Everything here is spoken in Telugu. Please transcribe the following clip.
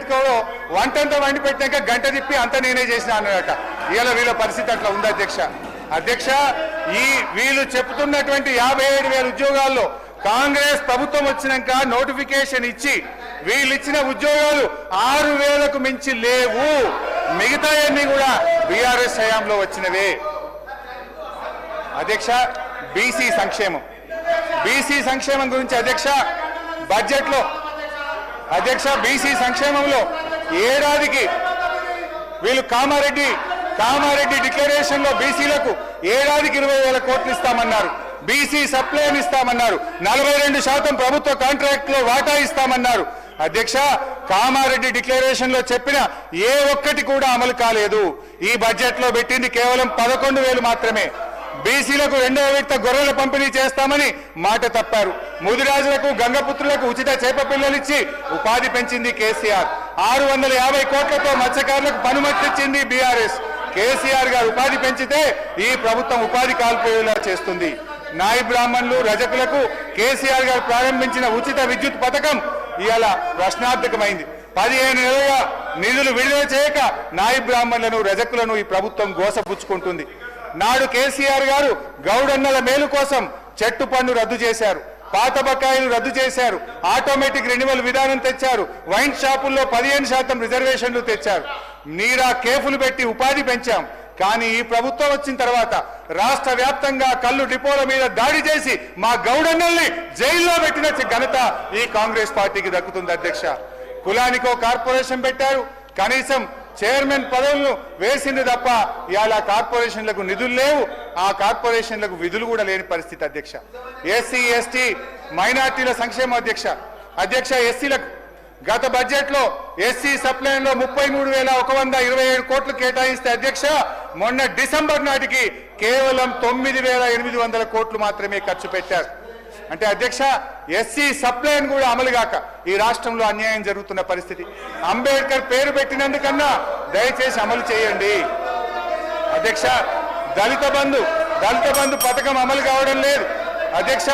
ఎన్నికలో వంటంతా వండి పెట్టాక గంట తిప్పి అంతా నేనే చేసిన అన్నదట. ఇలా వీళ్ళ పరిస్థితి అట్లా ఉంది అధ్యక్ష. వీళ్ళు చెప్తున్నటువంటి 57,000 ఉద్యోగాల్లో కాంగ్రెస్ ప్రభుత్వం వచ్చినాక నోటిఫికేషన్ ఇచ్చి వీళ్ళు ఇచ్చిన ఉద్యోగాలు 6,000కు మించి లేవు. మిగతా అన్ని కూడా బీఆర్ఎస్ హయాంలో వచ్చినవే. అధ్యక్ష, బీసీ సంక్షేమం గురించి బడ్జెట్లో బీసీ సంక్షేమంలో ఏడాదికి వీళ్ళు కామారెడ్డి డిక్లరేషన్ లో బీసీలకు ఏడాదికి 20,000 కోట్లు ఇస్తామన్నారు. బీసీ సప్లైన్ ఇస్తామన్నారు. 42% ప్రభుత్వ కాంట్రాక్ట్ లో వాటా ఇస్తామన్నారు. అధ్యక్ష, కామారెడ్డి డిక్లరేషన్ లో చెప్పిన ఏ ఒక్కటి కూడా అమలు కాలేదు. ఈ బడ్జెట్ లో పెట్టింది కేవలం 11,000 మాత్రమే. బీసీలకు 2వ విడత గొర్రెల పంపిణీ చేస్తామని మాట తప్పారు. ముదిరాజులకు గంగపుత్రులకు ఉచిత చేప పిల్లలిచ్చి ఉపాధి పెంచింది కేసీఆర్. 650 కోట్లతో మత్స్యకారులకు పనుమతిచ్చింది బీఆర్ఎస్. కేసీఆర్ గారు ఉపాధి పెంచితే ఈ ప్రభుత్వం ఉపాధి కాల్పోయేలా చేస్తుంది. నాయి బ్రాహ్మణులు రజకులకు కేసీఆర్ గారు ప్రారంభించిన ఉచిత విద్యుత్ పథకం ఇవాళ ప్రశ్నార్థకమైంది. 15 నెలలుగా నిధులు విడుదల చేయక నాయి బ్రాహ్మణులను రజకులను ఈ ప్రభుత్వం గోసపుచ్చుకుంటుంది. నాడు కేసీఆర్ గారు గౌడన్నల మేలు కోసం చెట్టు పన్ను రద్దు చేశారు. పాత బకాయిలు రద్దు చేశారు. ఆటోమేటిక్ రెన్యువల్ విధానం తెచ్చారు. వైన్ షాపుల్లో 15% రిజర్వేషన్లు తెచ్చారు. నీరా కేఫ్లు పెట్టి ఉపాధి పెంచాం. కానీ ఈ ప్రభుత్వం వచ్చిన తర్వాత రాష్ట్ర వ్యాప్తంగా కల్లు డిపోల మీద దాడి చేసి మా గౌడన్నల్ని జైల్లో పెట్టిన ఘనత ఈ కాంగ్రెస్ పార్టీకి దక్కుతుంది. అధ్యక్ష, కులానికో కార్పొరేషన్ పెట్టారు. కనీసం చైర్మన్ పదవులను వేసింది తప్ప ఇవాళ కార్పొరేషన్లకు నిధులు లేవు. ఆ కార్పొరేషన్లకు విధులు కూడా లేని పరిస్థితి. అధ్యక్ష, ఎస్సీ ఎస్టీ మైనార్టీల సంక్షేమం. అధ్యక్ష, ఎస్సీలకు గత బడ్జెట్ లో ఎస్సీ సప్లైన్ లో 33,127 కోట్లు కేటాయిస్తే అధ్యక్ష, మొన్న డిసెంబర్ నాటికి కేవలం 9,800 కోట్లు మాత్రమే ఖర్చు పెట్టారు. అంటే అధ్యక్ష, ఎస్సీ సప్లైన్ కూడా అమలు కాక ఈ రాష్ట్రంలో అన్యాయం జరుగుతున్న పరిస్థితి. అంబేద్కర్ పేరు పెట్టినందుకన్నా దయచేసి అమలు చేయండి. అధ్యక్ష, దళిత బంధు పథకం అమలు కావడం లేదు. అధ్యక్ష,